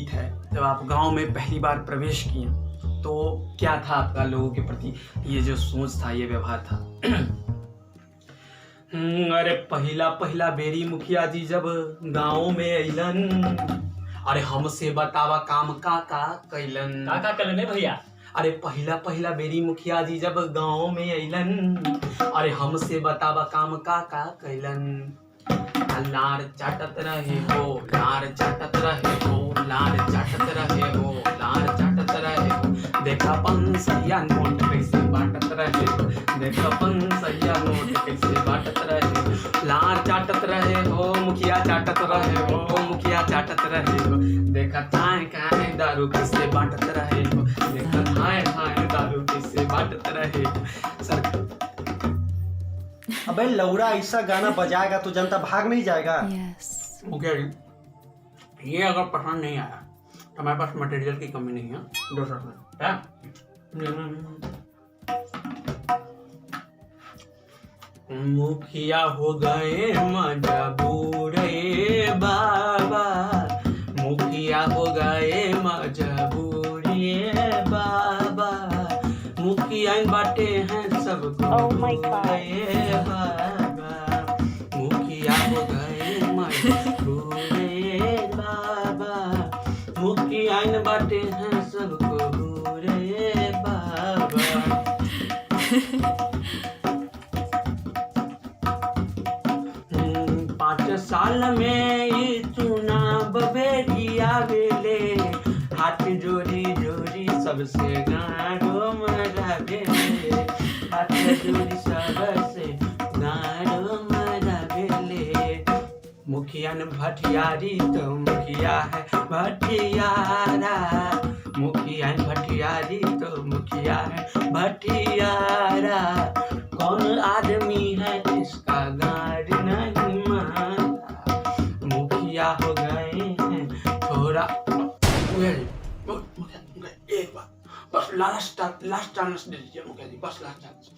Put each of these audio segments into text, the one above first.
है जब आप गांव में पहली बार प्रवेश किए तो क्या था आपका लोगों के प्रति ये जो सोच था, ये व्यवहार था? अरे पहिला पहिला बेरी मुखिया जी जब गांव में अइलन, अरे हमसे बतावा काम का कैलन। का कैलन भैया? अरे पहिला पहिला बेरी मुखिया जी जब गांव में अइलन, अरे हमसे बतावा काम का कैलन। लार चाटत रहे हो, लार चाटत रहे हो, लार चाटत रहे हो, लार चाटत रहे हो। देखा पंसैया नोट कैसे बाटत रहे हो, देखा पंसैया नोट कैसे बाटत रहे हो। लार चाटत रहे हो, मुखिया चाटत रहे हो, मुखिया चाटत रहे हो। देखा थाए खाए दारू कैसे बाटत रहे हो, देखा थाए खाए दारू कैसे बाटत रहे हो। सर अबे लौड़ा ऐसा गाना बजाएगा तो जनता भाग नहीं जाएगा। मुखिया जी, ये अगर पसंद नहीं आया तो हमारे पास मटेरियल की कमी नहीं है, दूसरा क्या? मुखिया हो गए मजबूर बाबा, मुखिया हो गए मजबूर बाबा। मुखिया बाटे हैं सबको बाबा, मुखिया हो गए मजबूर बाबा, मुखिया बाटे हैं सबको रे बाबा। 5 साल में ये चुनाव बेरिया बेले, हाथ जोड़ी जोड़ी सबसे गाड़ो मरा बेले, हाथ जोड़ी सबसे गाड़ो मरा बेले। मुखिया न भटियारी तो मुखिया है भटियारा, मुखिया न भटियारी तो मुखिया है भटियारा। कौन आदमी है इसका गाड़ नहीं मारता, मुखिया हो गए हैं थोड़ा। एक बार बस लास्ट चांस दे दीजिए मुखिया जी, बस लास्ट चांस।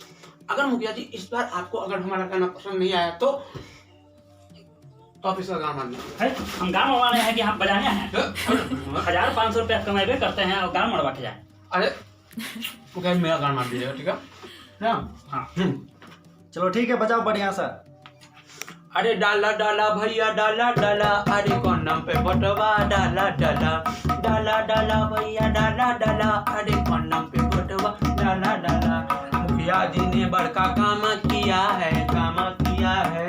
अगर मुखिया जी इस बार आपको अगर हमारा गाना पसंद नहीं आया तो आप इसका गाना मान लीजिए। हम गान मरवाने हैं कि हम बजाने हैं? 1500 रुपया कमाइबे करते हैं और गान मरवा के जाए। अरे मुखिया जी मेरा गाना मान दीजिएगा, ठीक है ना? हाँ चलो ठीक है, बजाओ बढ़िया सा। अरे डाला डाला भैया डाला डाला, अरे कौन नाम पे बटवा डाला डाला, डाला डाला भैया डाला डाला, अरे कौन नाम पे बटवा डाला डाला। मुखिया जी ने बड़का काम किया है, काम किया है।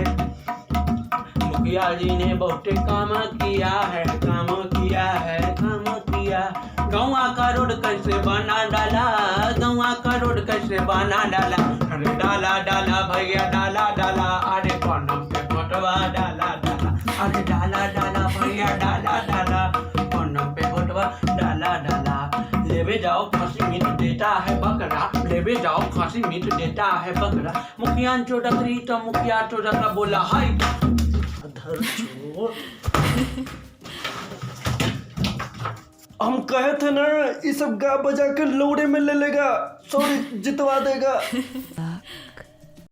मुखिया जी ने बहुत काम किया है, काम किया है, काम किया। गौवा का रोड कैसे बना डाला, गौवा का रोड कैसे बना डाला। अरे डाला डाला भैया डाला डाला, अरे कौन नाम पे बटवा डाला डाला, अरे डाला डाला भैया डाला डाला, कौन नाम पे बटवा डाला डाला। लेवे जाओ खांसी मीट देता है बकरा, लेवे जाओ खांसी मीट देता है बकरा। मुखिया चोडकरी तो मुखिया चोडकरा बोला हाय अधर चोर। हम कहे थे ना ये सब गा बजा के लौड़े में ले लेगा, सॉरी जितवा देगा।